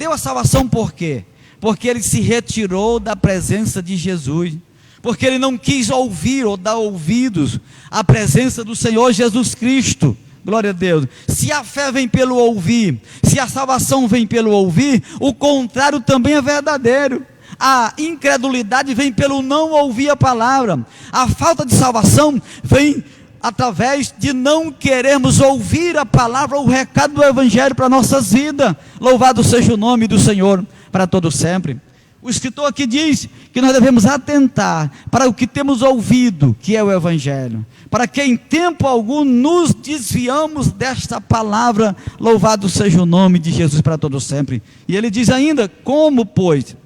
perdeu a salvação por quê? Porque ele se retirou da presença de Jesus, porque ele não quis ouvir ou dar ouvidos à presença do Senhor Jesus Cristo. Glória a Deus. Se a fé vem pelo ouvir, se a salvação vem pelo ouvir, o contrário também é verdadeiro. A incredulidade vem pelo não ouvir a palavra. A falta de salvação vem através de não querermos ouvir a palavra, o recado do Evangelho para nossas vidas. Louvado seja o nome do Senhor para todo sempre. O escritor aqui diz que nós devemos atentar para o que temos ouvido, que é o Evangelho, para que em tempo algum nos desviamos desta palavra. Louvado seja o nome de Jesus para todo sempre. E ele diz ainda: como, pois,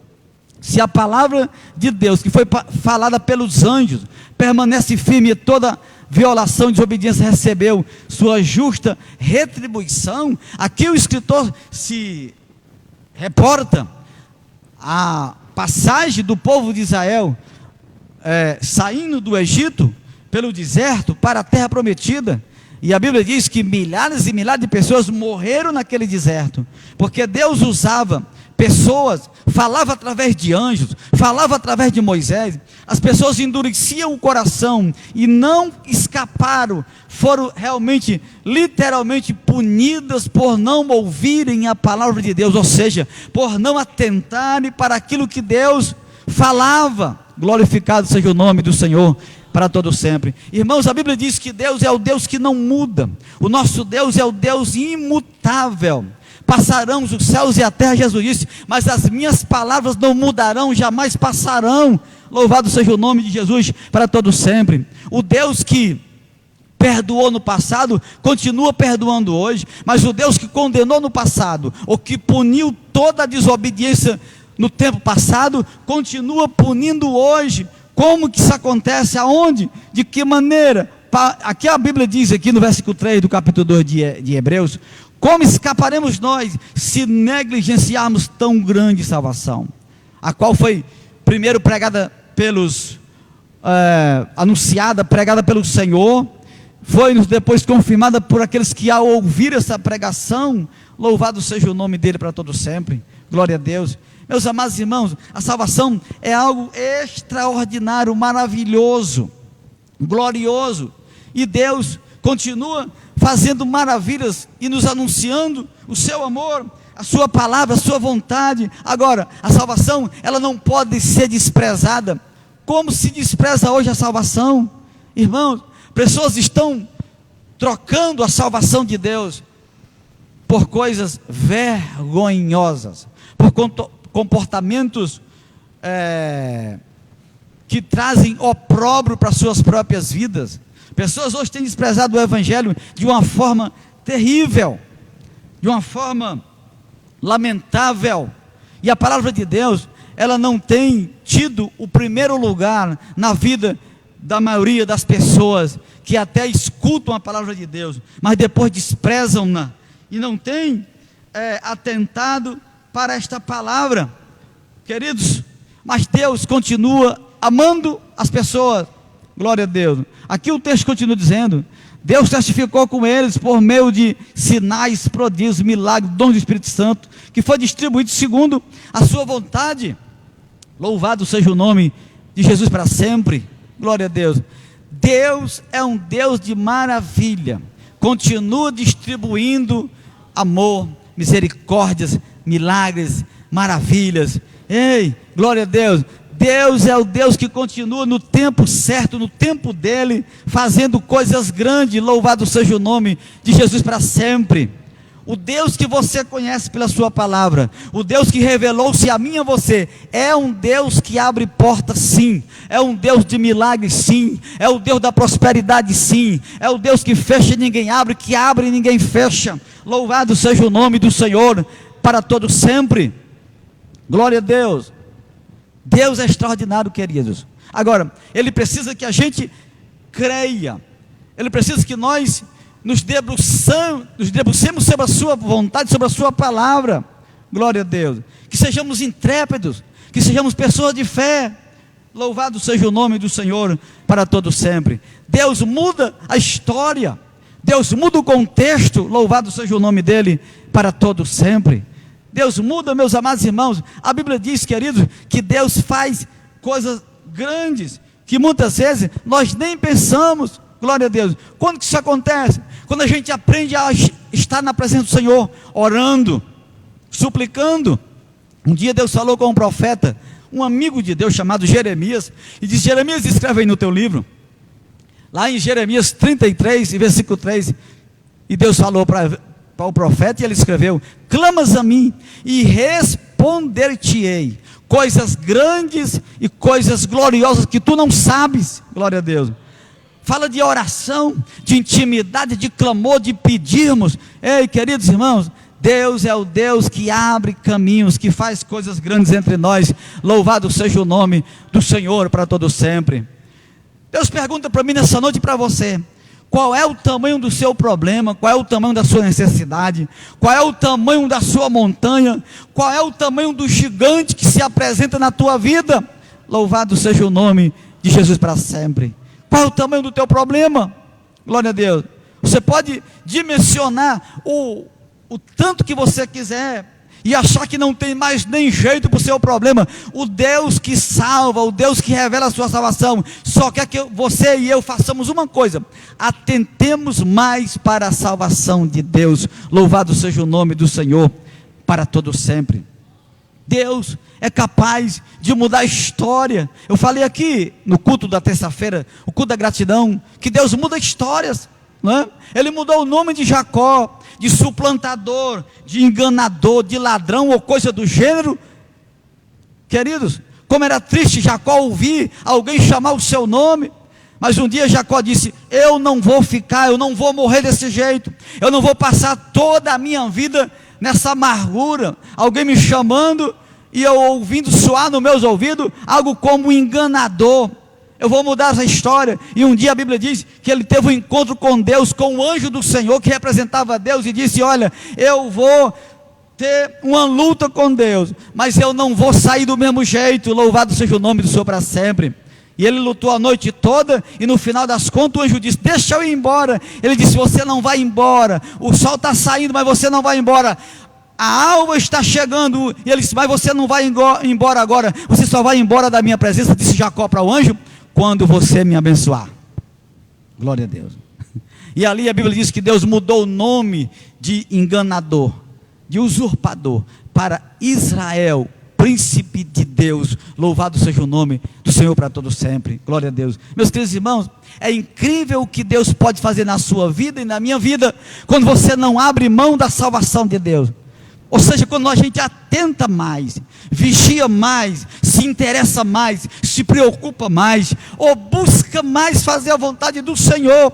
se a palavra de Deus, que foi falada pelos anjos, permanece firme, e toda violação e desobediência recebeu sua justa retribuição. Aqui o escritor se reporta a passagem do povo de Israel saindo do Egito pelo deserto para a terra prometida, e a Bíblia diz que milhares e milhares de pessoas morreram naquele deserto, porque Deus usava pessoas, falava através de anjos, falava através de Moisés. As pessoas endureciam o coração e não escaparam, foram realmente, literalmente punidas por não ouvirem a palavra de Deus, ou seja, por não atentarem para aquilo que Deus falava. Glorificado seja o nome do Senhor para todo sempre. Irmãos, a Bíblia diz que Deus é o Deus que não muda. O nosso Deus é o Deus imutável. Passarão os céus e a terra, Jesus disse, mas as minhas palavras não mudarão, jamais passarão. Louvado seja o nome de Jesus para todo sempre. O Deus que perdoou no passado, continua perdoando hoje, mas o Deus que condenou no passado, ou que puniu toda a desobediência no tempo passado, continua punindo hoje. Como que isso acontece? Aonde? De que maneira? Aqui a Bíblia diz, aqui no versículo 3 do capítulo 2 de Hebreus: como escaparemos nós se negligenciarmos tão grande salvação, a qual foi primeiro pregada anunciada, pregada pelo Senhor, foi depois confirmada por aqueles que ao ouvir essa pregação, louvado seja o nome dele para todo sempre. Glória a Deus. Meus amados irmãos, a salvação é algo extraordinário, maravilhoso, glorioso, e Deus continua fazendo maravilhas e nos anunciando o seu amor, a sua palavra, a sua vontade. Agora, a salvação, ela não pode ser desprezada. Como se despreza hoje a salvação? Irmãos, pessoas estão trocando a salvação de Deus por coisas vergonhosas, por comportamentos que trazem opróbrio para suas próprias vidas. Pessoas hoje têm desprezado o Evangelho de uma forma terrível, de uma forma lamentável, e a palavra de Deus, ela não tem tido o primeiro lugar na vida da maioria das pessoas, que até escutam a palavra de Deus, mas depois desprezam-na, e não têm atentado para esta palavra, queridos. Mas Deus continua amando as pessoas. Glória a Deus. Aqui o texto continua dizendo: Deus testificou com eles por meio de sinais, prodígios, milagres, dons do Espírito Santo, que foi distribuído segundo a sua vontade. Louvado seja o nome de Jesus para sempre. Glória a Deus. Deus é um Deus de maravilha, continua distribuindo amor, misericórdias, milagres, maravilhas. Ei, glória a Deus. Deus é o Deus que continua no tempo certo, no tempo dele, fazendo coisas grandes. Louvado seja o nome de Jesus para sempre. O Deus que você conhece pela sua palavra, o Deus que revelou-se a mim e a você, é um Deus que abre portas, sim, é um Deus de milagres, sim, é o Deus da prosperidade, sim, é o Deus que fecha e ninguém abre, que abre e ninguém fecha. Louvado seja o nome do Senhor para todo sempre. Glória a Deus. Deus é extraordinário, queridos. Agora, Ele precisa que a gente creia, Ele precisa que nós nos debrucemos sobre a sua vontade, sobre a sua palavra. Glória a Deus. Que sejamos intrépidos, que sejamos pessoas de fé. Louvado seja o nome do Senhor para todo sempre. Deus muda a história, Deus muda o contexto. Louvado seja o nome dele para todo sempre. Deus muda, meus amados irmãos. A Bíblia diz, queridos, que Deus faz coisas grandes, que muitas vezes nós nem pensamos. Glória a Deus. Quando que isso acontece? Quando a gente aprende a estar na presença do Senhor, orando, suplicando. Um dia Deus falou com um profeta, um amigo de Deus chamado Jeremias, e disse: Jeremias, escreve aí no teu livro, lá em Jeremias 33, versículo 3, e Deus falou para o profeta, e ele escreveu: clamas a mim, e responder-te-ei, coisas grandes e coisas gloriosas que tu não sabes. Glória a Deus. Fala de oração, de intimidade, de clamor, de pedirmos. Ei, queridos irmãos, Deus é o Deus que abre caminhos, que faz coisas grandes entre nós. Louvado seja o nome do Senhor para todo sempre. Deus pergunta para mim nessa noite e para você: qual é o tamanho do seu problema? Qual é o tamanho da sua necessidade? Qual é o tamanho da sua montanha? Qual é o tamanho do gigante que se apresenta na tua vida? Louvado seja o nome de Jesus para sempre. Qual é o tamanho do teu problema? Glória a Deus. Você pode dimensionar o tanto que você quiser e achar que não tem mais nem jeito para o seu problema. O Deus que salva, o Deus que revela a sua salvação, só quer que você e eu façamos uma coisa: atentemos mais para a salvação de Deus. Louvado seja o nome do Senhor para todo sempre. Deus é capaz de mudar a história. Eu falei aqui no culto da terça-feira, o culto da gratidão, que Deus muda histórias, não é? Ele mudou o nome de Jacó, de suplantador, de enganador, de ladrão ou coisa do gênero. Queridos, como era triste Jacó ouvir alguém chamar o seu nome. Mas um dia Jacó disse: eu não vou ficar, eu não vou morrer desse jeito, eu não vou passar toda a minha vida nessa amargura, alguém me chamando e eu ouvindo soar nos meus ouvidos algo como enganador. Eu vou mudar essa história. E um dia a Bíblia diz que ele teve um encontro com Deus, com o anjo do Senhor que representava Deus, e disse: olha, eu vou ter uma luta com Deus, mas eu não vou sair do mesmo jeito. Louvado seja o nome do Senhor para sempre. E ele lutou a noite toda, e no final das contas o anjo disse: deixa eu ir embora. Ele disse: você não vai embora, o sol está saindo, mas você não vai embora, a alva está chegando. E ele disse: mas você não vai embora agora, você só vai embora da minha presença, disse Jacó para o anjo, quando você me abençoar. Glória a Deus. E ali a Bíblia diz que Deus mudou o nome de enganador, de usurpador, para Israel, príncipe de Deus. Louvado seja o nome do Senhor para todo sempre. Glória a Deus. Meus queridos irmãos, é incrível o que Deus pode fazer na sua vida e na minha vida, quando você não abre mão da salvação de Deus. Ou seja, quando a gente atenta mais, vigia mais, se interessa mais, se preocupa mais, ou busca mais fazer a vontade do Senhor.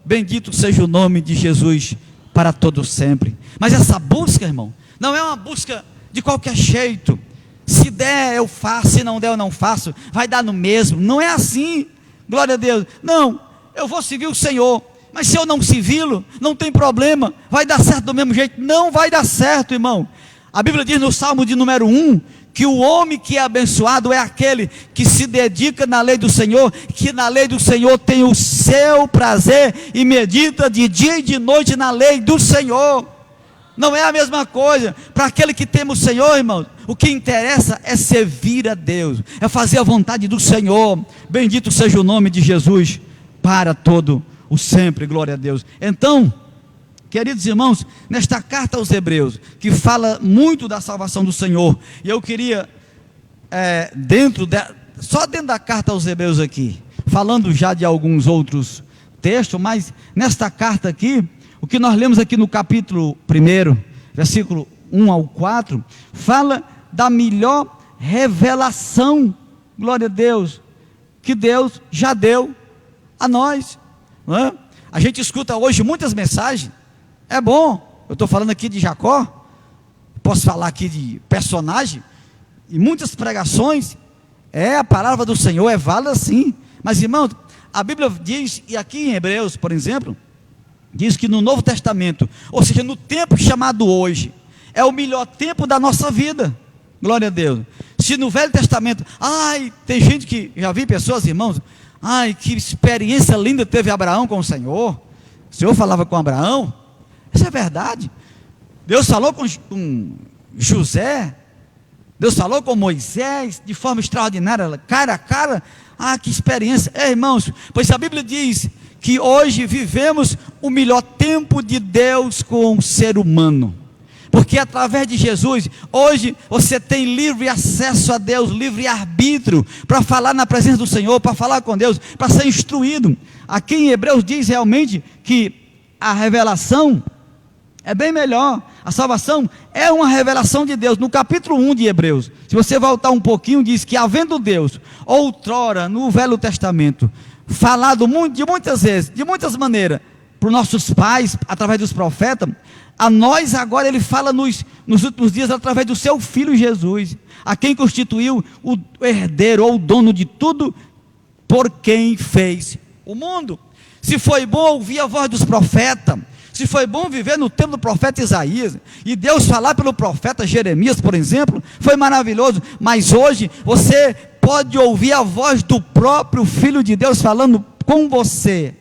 Bendito seja o nome de Jesus para todo sempre. Mas essa busca, irmão, não é uma busca de qualquer jeito. Se der eu faço, se não der eu não faço, vai dar no mesmo. Não é assim, glória a Deus. Não, eu vou seguir o Senhor, mas se eu não servi-lo, não tem problema, vai dar certo do mesmo jeito. Não vai dar certo, irmão. A Bíblia diz no Salmo de número 1, que o homem que é abençoado é aquele que se dedica na lei do Senhor, que na lei do Senhor tem o seu prazer, e medita de dia e de noite na lei do Senhor. Não é a mesma coisa. Para aquele que teme o Senhor, irmão, o que interessa é servir a Deus, é fazer a vontade do Senhor. Bendito seja o nome de Jesus para todo o sempre. Glória a Deus. Então, queridos irmãos, nesta carta aos Hebreus, que fala muito da salvação do Senhor, e eu queria só dentro da carta aos Hebreus aqui, falando já de alguns outros textos, mas nesta carta aqui, o que nós lemos aqui no capítulo 1, versículo 1 ao 4, fala da melhor revelação, glória a Deus, que Deus já deu a nós, não é? A gente escuta hoje muitas mensagens, é bom, eu estou falando aqui de Jacó, posso falar aqui de personagem, e muitas pregações, a palavra do Senhor é válida sim, mas irmãos, a Bíblia diz, e aqui em Hebreus, por exemplo, diz que no Novo Testamento, ou seja, no tempo chamado hoje, é o melhor tempo da nossa vida, glória a Deus. Se no Velho Testamento, tem gente que, já vi pessoas, irmãos, que experiência linda teve Abraão com o Senhor falava com Abraão, isso é verdade, Deus falou com José, Deus falou com Moisés de forma extraordinária, cara a cara. Que experiência, irmãos, pois a Bíblia diz que hoje vivemos o melhor tempo de Deus com o ser humano, porque através de Jesus, hoje você tem livre acesso a Deus, livre arbítrio, para falar na presença do Senhor, para falar com Deus, para ser instruído. Aqui em Hebreus diz realmente que a revelação é bem melhor, a salvação é uma revelação de Deus. No capítulo 1 de Hebreus, se você voltar um pouquinho, diz que havendo Deus, outrora no Velho Testamento, falado de muitas vezes, de muitas maneiras, para os nossos pais, através dos profetas, a nós agora ele fala nos últimos dias, através do seu Filho Jesus, a quem constituiu o herdeiro ou o dono de tudo, por quem fez o mundo. Se foi bom ouvir a voz dos profetas, se foi bom viver no tempo do profeta Isaías, e Deus falar pelo profeta Jeremias, por exemplo, foi maravilhoso, mas hoje você pode ouvir a voz do próprio Filho de Deus falando com você,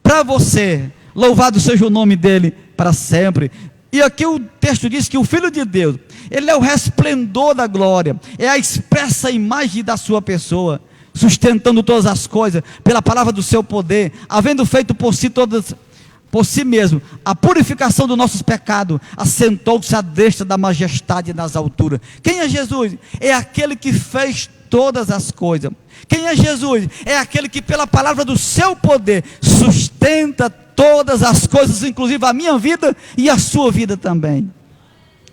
para você. Louvado seja o nome dele para sempre. E aqui o texto diz que o Filho de Deus, ele é o resplendor da glória, é a expressa imagem da sua pessoa, sustentando todas as coisas pela palavra do seu poder, havendo feito por si mesmo a purificação dos nossos pecados, assentou-se à destra da majestade nas alturas. Quem é Jesus? É aquele que fez todas as coisas. Quem é Jesus? É aquele que pela palavra do seu poder sustenta todas as coisas, inclusive a minha vida e a sua vida também.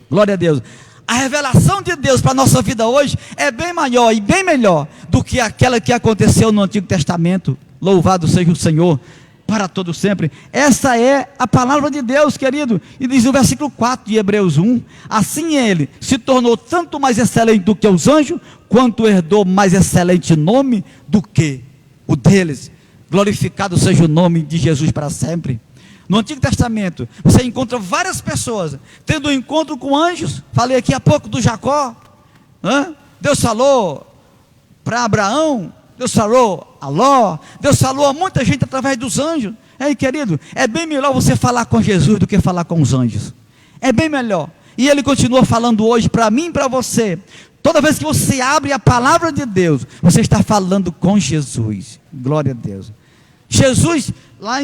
Glória a Deus. A revelação de Deus para a nossa vida hoje é bem maior e bem melhor do que aquela que aconteceu no Antigo Testamento. Louvado seja o Senhor para todo sempre. Essa é a palavra de Deus, querido. E diz no versículo 4 de Hebreus 1: assim ele se tornou tanto mais excelente do que os anjos, quanto herdou mais excelente nome do que o deles. Glorificado seja o nome de Jesus para sempre. No Antigo Testamento, você encontra várias pessoas tendo um encontro com anjos. Falei aqui há pouco do Jacó. Deus falou para Abraão, Deus falou a Ló, Deus falou a muita gente através dos anjos. Querido, é bem melhor você falar com Jesus do que falar com os anjos. É bem melhor. E ele continua falando hoje para mim e para você. Toda vez que você abre a palavra de Deus, você está falando com Jesus. Glória a Deus. Jesus, lá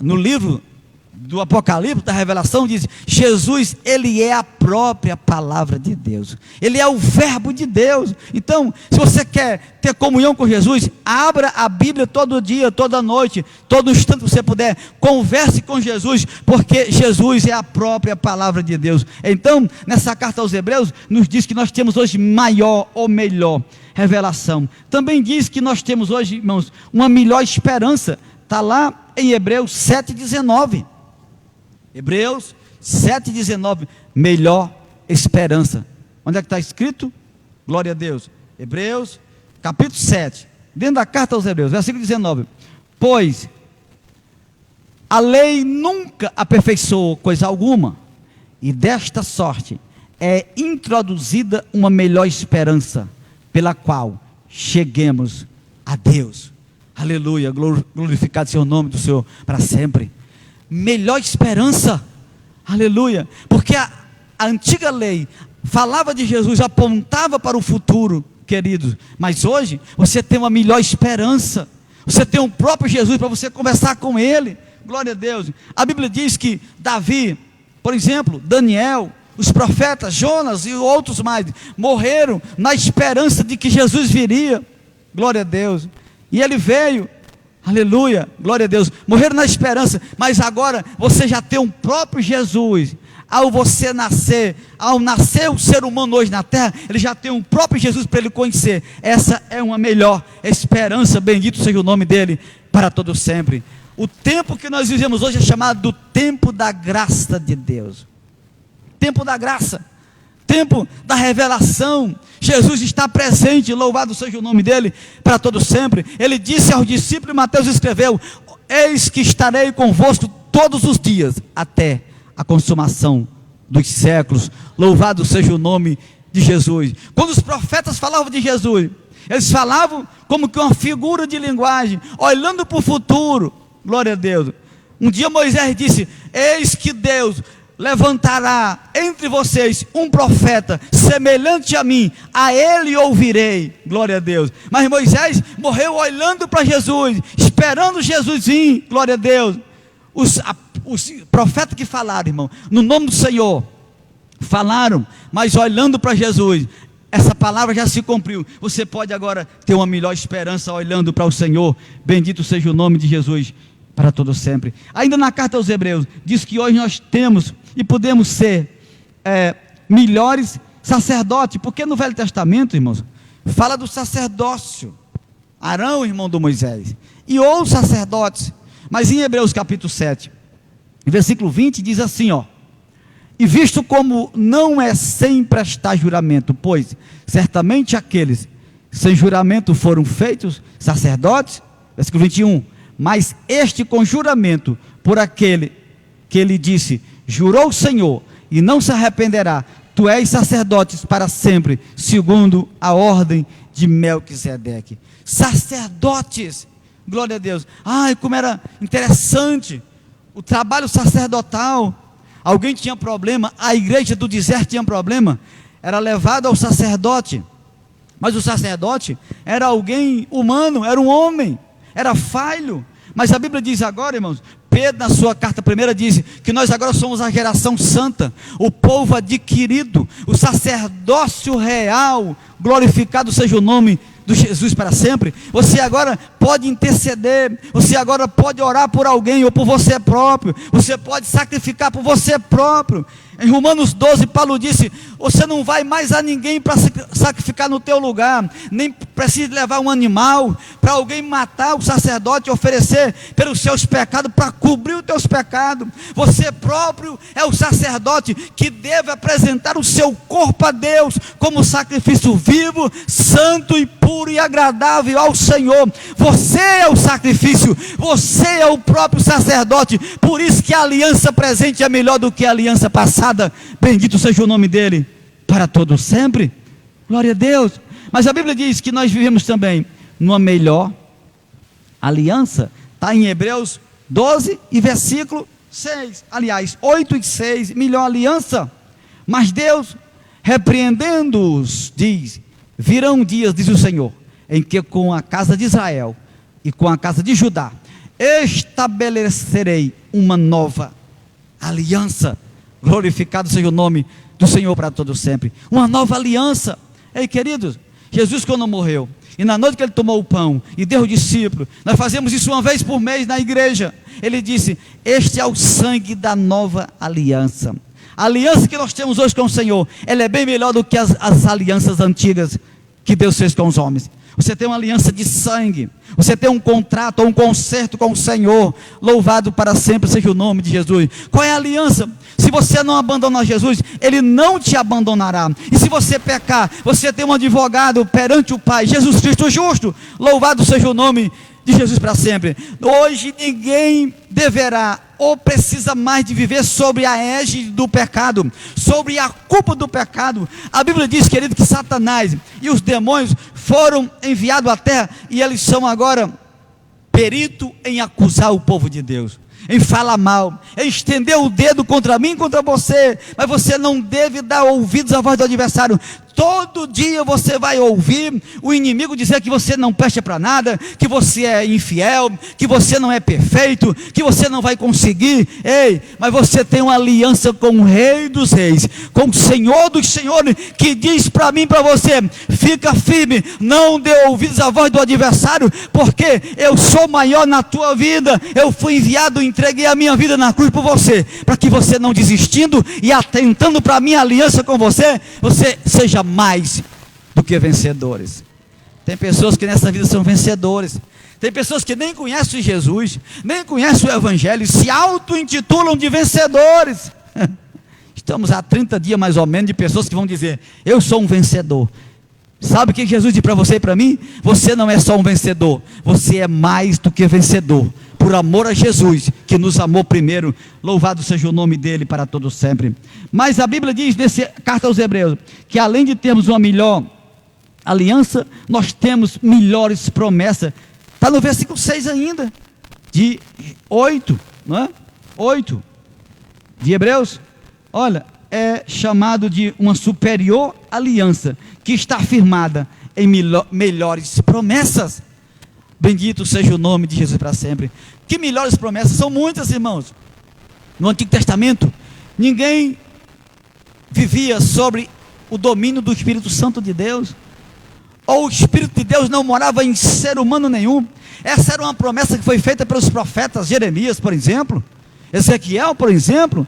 no livro do Apocalipse, da Revelação, diz: Jesus, ele é a própria palavra de Deus, ele é o verbo de Deus. Então, se você quer ter comunhão com Jesus, abra a Bíblia todo dia, toda noite, todo instante que você puder, converse com Jesus, porque Jesus é a própria palavra de Deus. Então, nessa carta aos Hebreus, nos diz que nós temos hoje maior ou melhor revelação. Também diz que nós temos hoje, irmãos, uma melhor esperança. Está lá em Hebreus 7,19. Hebreus 7,19. Melhor esperança. Onde é que está escrito? Glória a Deus. Hebreus, capítulo 7. Dentro da carta aos Hebreus, versículo 19. Pois a lei nunca aperfeiçoou coisa alguma, e desta sorte é introduzida uma melhor esperança, pela qual cheguemos a Deus. Aleluia, glorificado seja o nome do Senhor para sempre. Melhor esperança, aleluia, porque a antiga lei falava de Jesus, apontava para o futuro, queridos, mas hoje você tem uma melhor esperança, você tem o próprio Jesus para você conversar com ele. Glória a Deus. A Bíblia diz que Davi, por exemplo, Daniel, os profetas, Jonas e outros mais, morreram na esperança de que Jesus viria. Glória a Deus. E ele veio, aleluia, glória a Deus. Morreram na esperança, mas agora você já tem um próprio Jesus. Ao nascer o ser humano hoje na terra, ele já tem um próprio Jesus para ele conhecer. Essa é uma melhor esperança, bendito seja o nome dele, para todo sempre. O tempo que nós vivemos hoje é chamado do tempo da graça de Deus. Tempo da graça, tempo da revelação. Jesus está presente, louvado seja o nome dele, para todo sempre. Ele disse aos discípulos, Mateus escreveu: eis que estarei convosco todos os dias, até a consumação dos séculos. Louvado seja o nome de Jesus. Quando os profetas falavam de Jesus, eles falavam como que uma figura de linguagem, olhando para o futuro. Glória a Deus. Um dia Moisés disse: eis que Deus levantará entre vocês um profeta semelhante a mim, a ele ouvirei. Glória a Deus. Mas Moisés morreu olhando para Jesus, esperando Jesus vir. Glória a Deus. Os profetas que falaram, irmão, no nome do Senhor, falaram, mas olhando para Jesus. Essa palavra já se cumpriu. Você pode agora ter uma melhor esperança olhando para o Senhor. Bendito seja o nome de Jesus para todo sempre. Ainda na carta aos Hebreus, diz que hoje nós temos e podemos ser melhores sacerdotes, porque no Velho Testamento, irmãos, fala do sacerdócio. Arão, irmão do Moisés, e outros sacerdotes. Mas em Hebreus capítulo 7, versículo 20, diz assim, ó: e visto como não é sem prestar juramento, pois certamente aqueles sem juramento foram feitos sacerdotes, versículo 21, mas este com juramento, por aquele que ele disse, jurou o Senhor, e não se arrependerá, tu és sacerdote para sempre, segundo a ordem de Melquisedeque. Sacerdotes, glória a Deus. Ai, como era interessante o trabalho sacerdotal. Alguém tinha problema, a igreja do deserto tinha problema, era levado ao sacerdote, mas o sacerdote era alguém humano, era um homem, era falho. Mas a Bíblia diz agora, irmãos, Pedro na sua carta primeira diz que nós agora somos a geração santa, o povo adquirido, o sacerdócio real, glorificado seja o nome do Jesus para sempre. Você agora pode interceder, você agora pode orar por alguém ou por você próprio, você pode sacrificar por você próprio. Em Romanos 12, Paulo disse, você não vai mais a ninguém para sacrificar no teu lugar, nem precisa levar um animal, para alguém matar o sacerdote e oferecer pelos seus pecados, para cobrir os teus pecados. Você próprio é o sacerdote que deve apresentar o seu corpo a Deus, como sacrifício vivo, santo e puro e agradável ao Senhor. Você é o sacrifício, você é o próprio sacerdote, por isso que a aliança presente é melhor do que a aliança passada. Bendito seja o nome dele para todo sempre. Glória a Deus. Mas a Bíblia diz que nós vivemos também numa melhor aliança. Está em Hebreus 12 e versículo 6. Aliás, 8 e 6, melhor aliança. Mas Deus, repreendendo-os, diz, virão dias, diz o Senhor, em que com a casa de Israel e com a casa de Judá estabelecerei uma nova aliança. Glorificado seja o nome do Senhor para todo sempre. Uma nova aliança. Ei, queridos, Jesus quando morreu, e na noite que ele tomou o pão e deu o discípulo, nós fazemos isso uma vez por mês na igreja. Ele disse, este é o sangue da nova aliança. A aliança que nós temos hoje com o Senhor, ela é bem melhor do que as alianças antigas que Deus fez com os homens. Você tem uma aliança de sangue, você tem um contrato, um concerto com o Senhor. Louvado para sempre seja o nome de Jesus. Qual é a aliança? Se você não abandonar Jesus, Ele não te abandonará. E se você pecar, você tem um advogado perante o Pai, Jesus Cristo justo. Louvado seja o nome de Jesus para sempre. Hoje ninguém deverá ou precisa mais de viver sobre a égide do pecado, sobre a culpa do pecado. A Bíblia diz, querido, que Satanás e os demônios foram enviados à terra, e eles são agora perito em acusar o povo de Deus, em falar mal, em estender o dedo contra mim, contra você. Mas você não deve dar ouvidos à voz do adversário. Todo dia você vai ouvir o inimigo dizer que você não presta para nada, que você é infiel, que você não é perfeito, que você não vai conseguir. Ei, mas você tem uma aliança com o Rei dos Reis, com o Senhor dos Senhores, que diz para mim e para você, fica firme, não dê ouvidos à voz do adversário, porque eu sou maior na tua vida. Eu fui enviado, entreguei a minha vida na cruz por você, para que você não desistindo e atentando para a minha aliança com você, você seja mais do que vencedores. Tem pessoas que nessa vida são vencedores. Tem pessoas que nem conhecem Jesus, nem conhecem o Evangelho, se auto-intitulam de vencedores. Estamos há 30 dias mais ou menos de pessoas que vão dizer, eu sou um vencedor. Sabe o que Jesus diz para você e para mim? Você não é só um vencedor, você é mais do que vencedor, por amor a Jesus, que nos amou primeiro. Louvado seja o nome dele para todo sempre. Mas a Bíblia diz, nessa carta aos Hebreus, que além de termos uma melhor aliança, nós temos melhores promessas. Está no versículo 6 ainda, de 8, não é? 8 de Hebreus, olha, é chamado de uma superior aliança, que está firmada em melhores promessas. Bendito seja o nome de Jesus para sempre. Que melhores promessas? São muitas, irmãos. No Antigo Testamento, ninguém vivia sobre o domínio do Espírito Santo de Deus, ou o Espírito de Deus não morava em ser humano nenhum. Essa era uma promessa que foi feita pelos profetas. Jeremias, por exemplo, Ezequiel, por exemplo.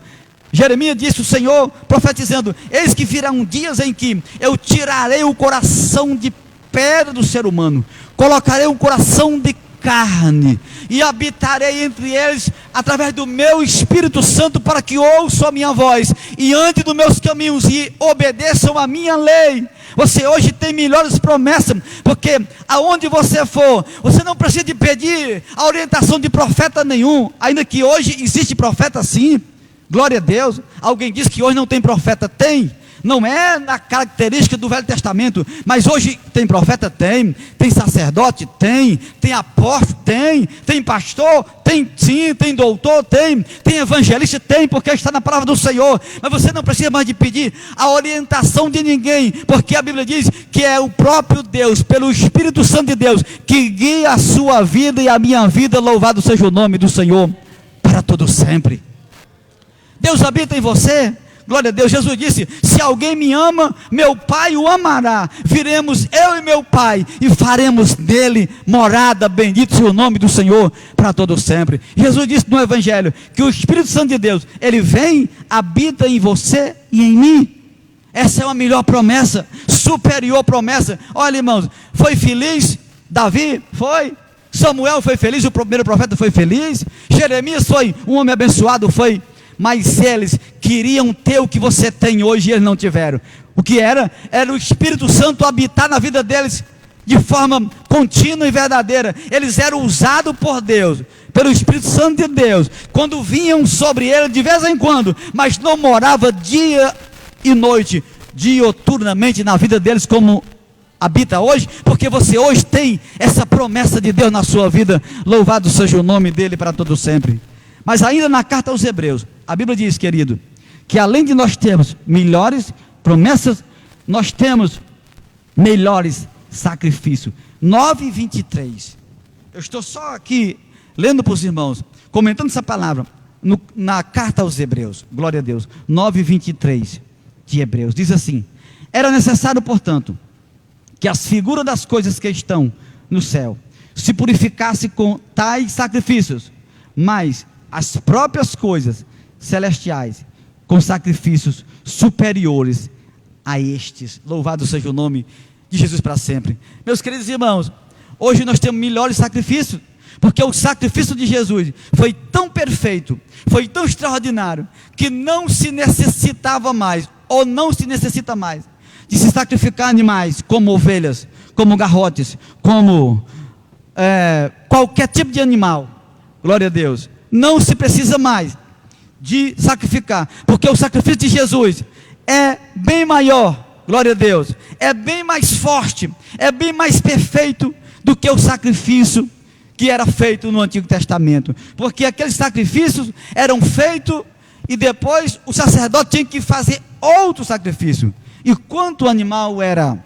Jeremias disse o Senhor, profetizando: eis que virão dias em que eu tirarei o coração de pedra do ser humano, colocarei um coração de carne, e habitarei entre eles através do meu Espírito Santo, para que ouçam a minha voz, e andem dos meus caminhos, e obedeçam a minha lei. Você hoje tem melhores promessas, porque aonde você for, você não precisa de pedir a orientação de profeta nenhum, ainda que hoje existe profeta sim, glória a Deus. Alguém diz que hoje não tem profeta? Tem. Não é na característica do Velho Testamento, mas hoje tem profeta? Tem sacerdote? Tem apóstolo? Tem pastor? Tem sim, tem doutor? Tem evangelista? Porque está na palavra do Senhor. Mas você não precisa mais de pedir a orientação de ninguém, porque a Bíblia diz que é o próprio Deus, pelo Espírito Santo de Deus, que guia a sua vida e a minha vida. Louvado seja o nome do Senhor para todo sempre. Deus habita em você. Glória a Deus. Jesus disse: se alguém me ama, meu Pai o amará. Viremos eu e meu Pai e faremos dele morada. Bendito seja o nome do Senhor para todo sempre. Jesus disse no Evangelho que o Espírito Santo de Deus, ele vem, habita em você e em mim. Essa é uma melhor promessa, superior promessa. Olha, irmãos, foi feliz Davi? Foi. Samuel foi feliz, o primeiro profeta foi feliz. Jeremias foi um homem abençoado? Foi. Mas eles queriam ter o que você tem hoje e eles não tiveram. O que era? Era o Espírito Santo habitar na vida deles de forma contínua e verdadeira. Eles eram usados por Deus, pelo Espírito Santo de Deus, quando vinham sobre ele de vez em quando, mas não morava dia e noite, dioturnamente na vida deles, como habita hoje, porque você hoje tem essa promessa de Deus na sua vida. Louvado seja o nome dele para todo sempre. Mas ainda na carta aos Hebreus, a Bíblia diz, querido, que além de nós termos melhores promessas, nós temos melhores sacrifícios. 9:23. Eu estou só aqui lendo para os irmãos, comentando essa palavra na carta aos Hebreus. Glória a Deus. 9:23 de Hebreus diz assim: era necessário, portanto, que as figuras das coisas que estão no céu se purificassem com tais sacrifícios, mas as próprias coisas celestiais com sacrifícios superiores a estes. Louvado seja o nome de Jesus para sempre. Meus queridos irmãos, hoje nós temos melhores sacrifícios, porque o sacrifício de Jesus foi tão perfeito, foi tão extraordinário, que não se necessitava mais, ou não se necessita mais, de se sacrificar animais, como ovelhas, como garrotes, como qualquer tipo de animal. Glória a Deus. Não se precisa mais de sacrificar, porque o sacrifício de Jesus é bem maior, glória a Deus, é bem mais forte, é bem mais perfeito do que o sacrifício que era feito no Antigo Testamento, porque aqueles sacrifícios eram feitos e depois o sacerdote tinha que fazer outro sacrifício. E quanto animal era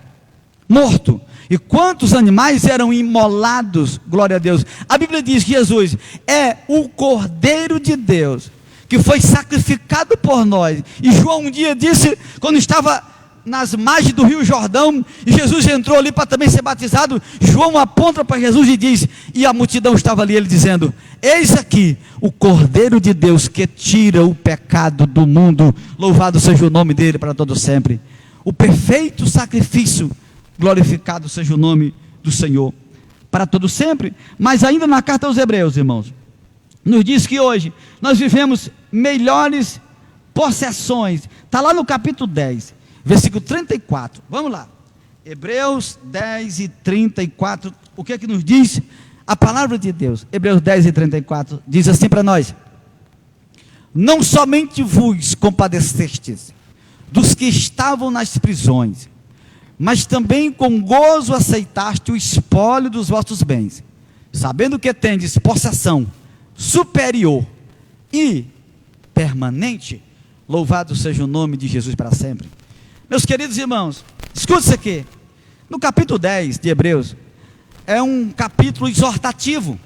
morto, e quantos animais eram imolados, glória a Deus. A Bíblia diz que Jesus é o Cordeiro de Deus, que foi sacrificado por nós. E João um dia disse, quando estava nas margens do Rio Jordão, e Jesus entrou ali para também ser batizado, João aponta para Jesus e diz, e a multidão estava ali, ele dizendo: eis aqui o Cordeiro de Deus que tira o pecado do mundo. Louvado seja o nome dele para todo sempre. O perfeito sacrifício, glorificado seja o nome do Senhor para todo sempre. Mas ainda na carta aos Hebreus, irmãos, nos diz que hoje nós vivemos melhores possessões. Está lá no capítulo 10, versículo 34. Vamos lá, Hebreus 10 e 34. O que é que nos diz a palavra de Deus? Hebreus 10 e 34 diz assim para nós: não somente vos compadecestes dos que estavam nas prisões, mas também com gozo aceitaste o espólio dos vossos bens, sabendo que tendes possessão superior e permanente Louvado seja o nome de Jesus para sempre. Meus queridos irmãos, escute isso aqui. No capítulo 10 de Hebreus, é um capítulo exortativo.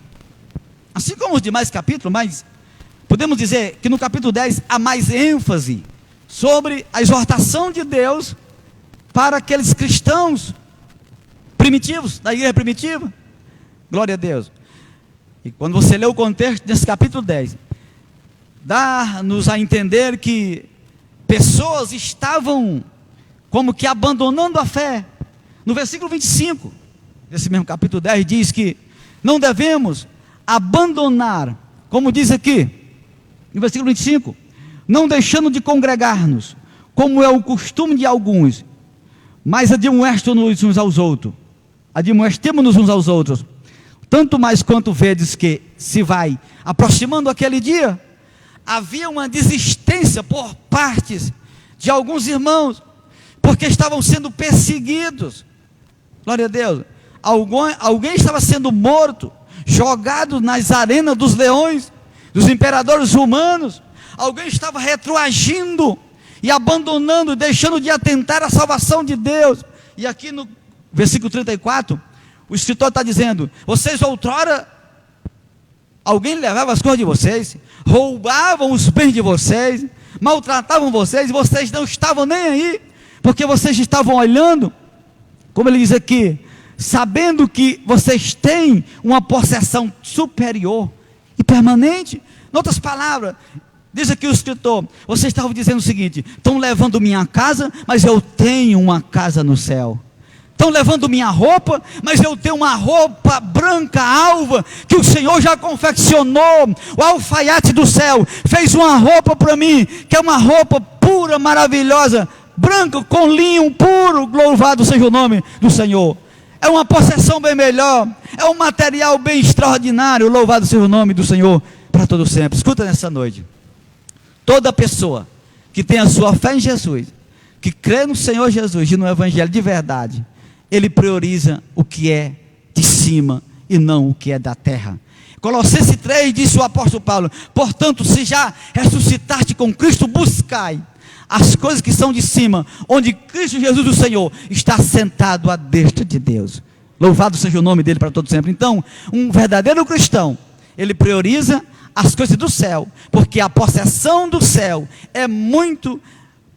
Assim como os demais capítulos, mas podemos dizer que no capítulo 10 há mais ênfase sobre a exortação de Deus para aqueles cristãos primitivos, da igreja primitiva. Glória a Deus. E quando você lê o contexto desse capítulo 10, dá-nos a entender que pessoas estavam como que abandonando a fé. No versículo 25 desse mesmo capítulo 10 diz que não devemos abandonar, como diz aqui no versículo 25, não deixando de congregar-nos, como é o costume de alguns, mas admoestamos-nos uns aos outros, admoestemos-nos uns aos outros, tanto mais quanto vedes que se vai aproximando aquele dia. Havia uma desistência por partes de alguns irmãos, porque estavam sendo perseguidos. Glória a Deus. Alguém estava sendo morto, jogado nas arenas dos leões, dos imperadores romanos. Alguém estava retroagindo e abandonando, deixando de atentar à salvação de Deus. E aqui no versículo 34, o escritor está dizendo: vocês outrora, alguém levava as coisas de vocês, roubavam os bens de vocês, maltratavam vocês, e vocês não estavam nem aí, porque vocês estavam olhando, como ele diz aqui, sabendo que vocês têm uma possessão superior e permanente. Em outras palavras, diz aqui o escritor, vocês estavam dizendo o seguinte: estão levando minha casa, mas eu tenho uma casa no céu. Estão levando minha roupa, mas eu tenho uma roupa branca, alva, que o Senhor já confeccionou. O alfaiate do céu fez uma roupa para mim, que é uma roupa pura, maravilhosa, branca, com linho puro. Louvado seja o nome do Senhor. É uma possessão bem melhor, é um material bem extraordinário. Louvado seja o nome do Senhor para todo sempre. Escuta nessa noite: toda pessoa que tem a sua fé em Jesus, que crê no Senhor Jesus e no Evangelho de verdade, ele prioriza o que é de cima e não o que é da terra. Colossenses 3 disse o apóstolo Paulo: portanto, se já ressuscitaste com Cristo, buscai as coisas que são de cima, onde Cristo Jesus o Senhor está sentado à destra de Deus. Louvado seja o nome dele para todo sempre. Então, um verdadeiro cristão, ele prioriza as coisas do céu, porque a possessão do céu é muito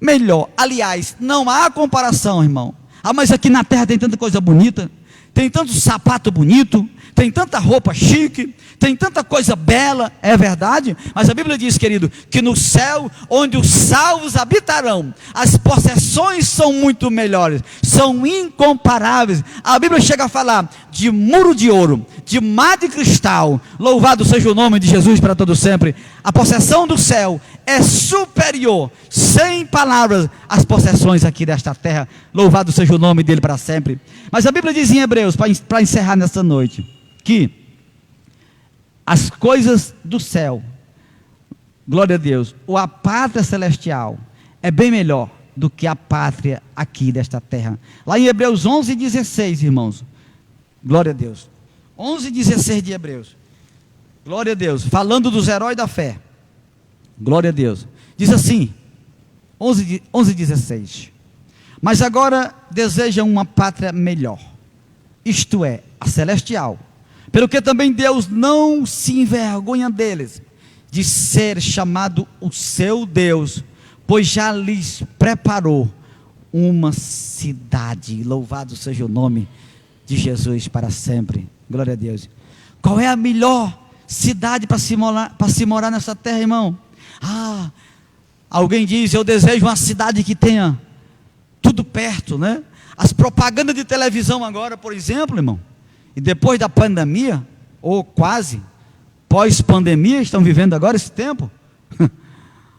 melhor. Aliás, não há comparação, irmão. Mas aqui na terra tem tanta coisa bonita, tem tanto sapato bonito, tem tanta roupa chique, tem tanta coisa bela, é verdade, mas a Bíblia diz, querido, que no céu, onde os salvos habitarão, as possessões são muito melhores, são incomparáveis. A Bíblia chega a falar de muro de ouro, de mar de cristal. Louvado seja o nome de Jesus para todo sempre. A possessão do céu é superior, sem palavras, às possessões aqui desta terra. Louvado seja o nome dele para sempre. Mas a Bíblia diz em Hebreus, para encerrar nesta noite, que as coisas do céu, glória a Deus, ou a pátria celestial é bem melhor do que a pátria aqui desta terra. Lá em Hebreus 11:16, irmãos, glória a Deus, 11:16 de Hebreus, glória a Deus, falando dos heróis da fé, glória a Deus, diz assim, 11:16, mas agora desejam uma pátria melhor, isto é, a celestial, pelo que também Deus não se envergonha deles, de ser chamado o seu Deus, pois já lhes preparou uma cidade. Louvado seja o nome de Jesus para sempre. Glória a Deus. Qual é a melhor cidade para se morar nessa terra, irmão? Alguém diz: eu desejo uma cidade que tenha tudo perto, né? As propagandas de televisão agora, por exemplo, irmão, e depois da pandemia, ou quase pós-pandemia, estão vivendo agora esse tempo,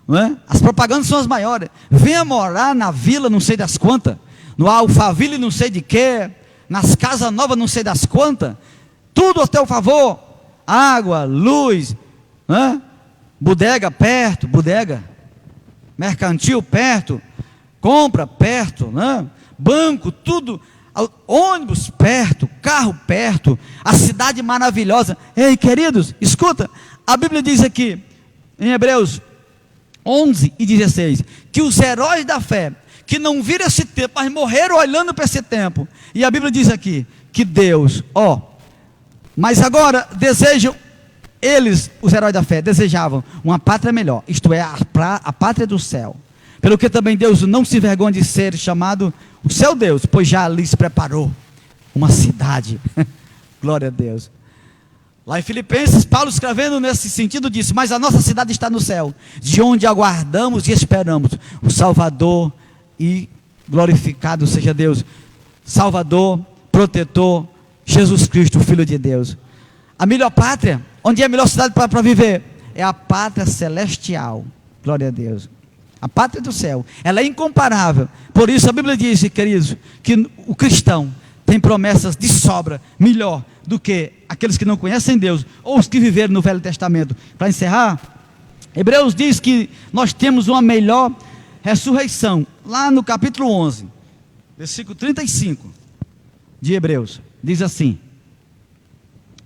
não é? As propagandas são as maiores. Venha morar na vila não sei das quantas, no Alphaville não sei de quê, nas casas novas não sei das quantas, tudo a teu favor, água, luz, né? Bodega perto, bodega mercantil perto, compra perto, né? Banco, tudo, ônibus perto, carro perto, a cidade maravilhosa. Ei, queridos, escuta, a Bíblia diz aqui em Hebreus 11 e 16, que os heróis da fé, que não viram esse tempo, mas morreram olhando para esse tempo, e a Bíblia diz aqui, que Deus, mas agora desejam, eles, os heróis da fé, desejavam uma pátria melhor, isto é, a pátria do céu, pelo que também Deus não se envergonha de ser chamado o seu Deus, pois já lhes preparou uma cidade, glória a Deus. Lá em Filipenses, Paulo escrevendo nesse sentido disse, mas a nossa cidade está no céu, de onde aguardamos e esperamos o Salvador, e glorificado seja Deus, Salvador, protetor, Jesus Cristo, Filho de Deus. A melhor pátria, onde é a melhor cidade para viver? É a pátria celestial, glória a Deus. A pátria do céu, ela é incomparável. Por isso a Bíblia diz, queridos, que o cristão tem promessas de sobra, melhor do que aqueles que não conhecem Deus, ou os que viveram no Velho Testamento. Para encerrar, Hebreus diz que nós temos uma melhor ressurreição, lá no capítulo 11, versículo 35 de Hebreus, diz assim: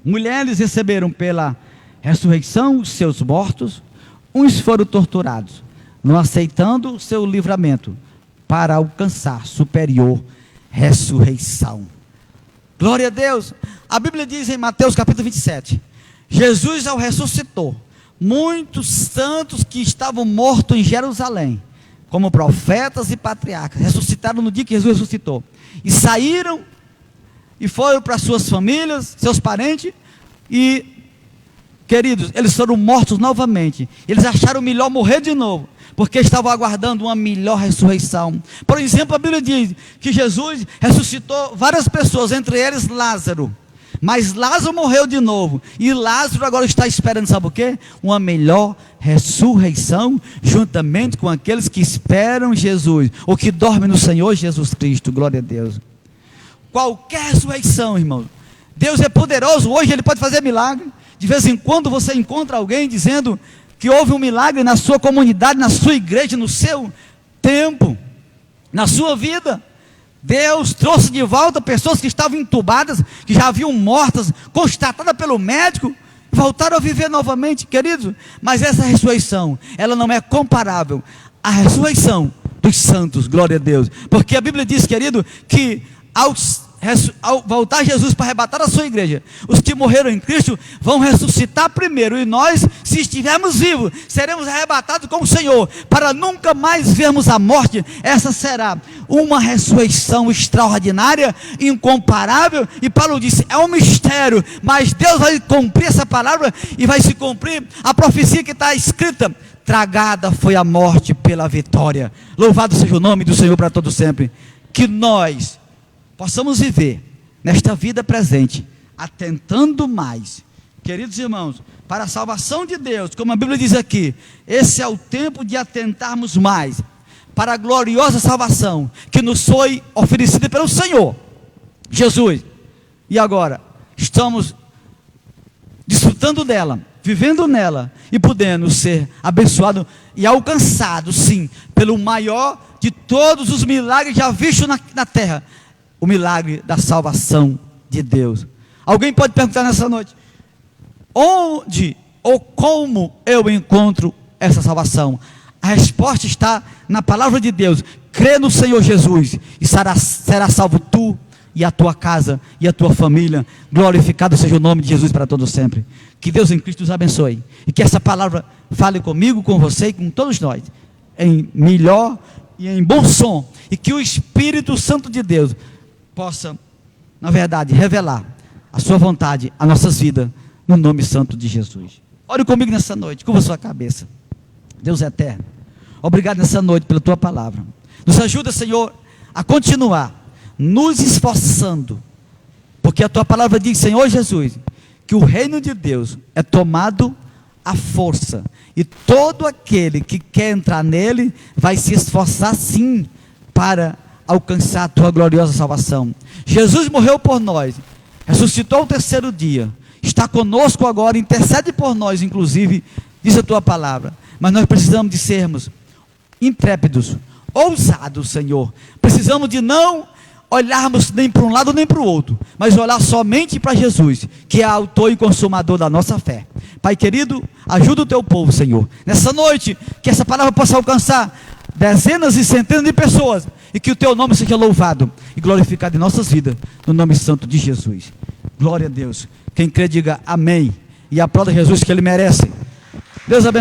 mulheres receberam pela ressurreição os seus mortos, uns foram torturados, não aceitando o seu livramento, para alcançar superior ressurreição. Glória a Deus. A Bíblia diz em Mateus capítulo 27, Jesus ao ressuscitou, muitos santos que estavam mortos em Jerusalém, como profetas e patriarcas, ressuscitaram no dia que Jesus ressuscitou, e saíram, e foram para suas famílias, seus parentes, e, queridos, eles foram mortos novamente, eles acharam melhor morrer de novo, porque estavam aguardando uma melhor ressurreição. Por exemplo, a Bíblia diz que Jesus ressuscitou várias pessoas, entre eles Lázaro, mas Lázaro morreu de novo, e Lázaro agora está esperando, sabe o quê? Uma melhor ressurreição, juntamente com aqueles que esperam Jesus, ou que dormem no Senhor Jesus Cristo, glória a Deus. Qualquer ressurreição, irmão, Deus é poderoso, hoje Ele pode fazer milagre. De vez em quando você encontra alguém dizendo que houve um milagre na sua comunidade, na sua igreja, no seu tempo, na sua vida. Deus trouxe de volta pessoas que estavam entubadas, que já haviam mortas, constatadas pelo médico, voltaram a viver novamente, queridos. Mas essa ressurreição, ela não é comparável à ressurreição dos santos, glória a Deus, porque a Bíblia diz, querido, que ao voltar Jesus para arrebatar a sua igreja, os que morreram em Cristo vão ressuscitar primeiro, e nós, se estivermos vivos, seremos arrebatados com o Senhor, para nunca mais vermos a morte. Essa será uma ressurreição extraordinária, incomparável, e Paulo disse, é um mistério, mas Deus vai cumprir essa palavra, e vai se cumprir a profecia que está escrita: tragada foi a morte pela vitória. Louvado seja o nome do Senhor para todo sempre. Que nós possamos viver nesta vida presente, atentando mais, queridos irmãos, para a salvação de Deus, como a Bíblia diz aqui. Esse é o tempo de atentarmos mais para a gloriosa salvação que nos foi oferecida pelo Senhor Jesus, e agora estamos desfrutando dela, vivendo nela, e podendo ser abençoado e alcançado, sim, pelo maior de todos os milagres já vistos na terra, o milagre da salvação de Deus. Alguém pode perguntar nessa noite: onde ou como eu encontro essa salvação? A resposta está na palavra de Deus. Crê no Senhor Jesus e será salvo tu e a tua casa e a tua família. Glorificado seja o nome de Jesus para todo sempre. Que Deus em Cristo nos abençoe, e que essa palavra fale comigo, com você e com todos nós, em melhor e em bom som, e que o Espírito Santo de Deus possa, na verdade, revelar a sua vontade a nossas vidas, no nome santo de Jesus. Ore comigo nessa noite, curva a sua cabeça. Deus eterno, obrigado nessa noite pela tua palavra. Nos ajuda, Senhor, a continuar nos esforçando, porque a tua palavra diz, Senhor Jesus, que o reino de Deus é tomado à força, e todo aquele que quer entrar nele vai se esforçar sim para alcançar a tua gloriosa salvação. Jesus morreu por nós, ressuscitou ao terceiro dia, está conosco agora, intercede por nós, inclusive, diz a tua palavra. Mas nós precisamos de sermos intrépidos, ousados, Senhor. Precisamos de não olharmos nem para um lado nem para o outro, mas olhar somente para Jesus, que é autor e consumador da nossa fé. Pai querido, ajuda o teu povo, Senhor, nessa noite, que essa palavra possa alcançar dezenas e centenas de pessoas, e que o teu nome seja louvado e glorificado em nossas vidas, no nome santo de Jesus. Glória a Deus. Quem crê diga amém, e aplauda Jesus, que ele merece. Deus abençoe.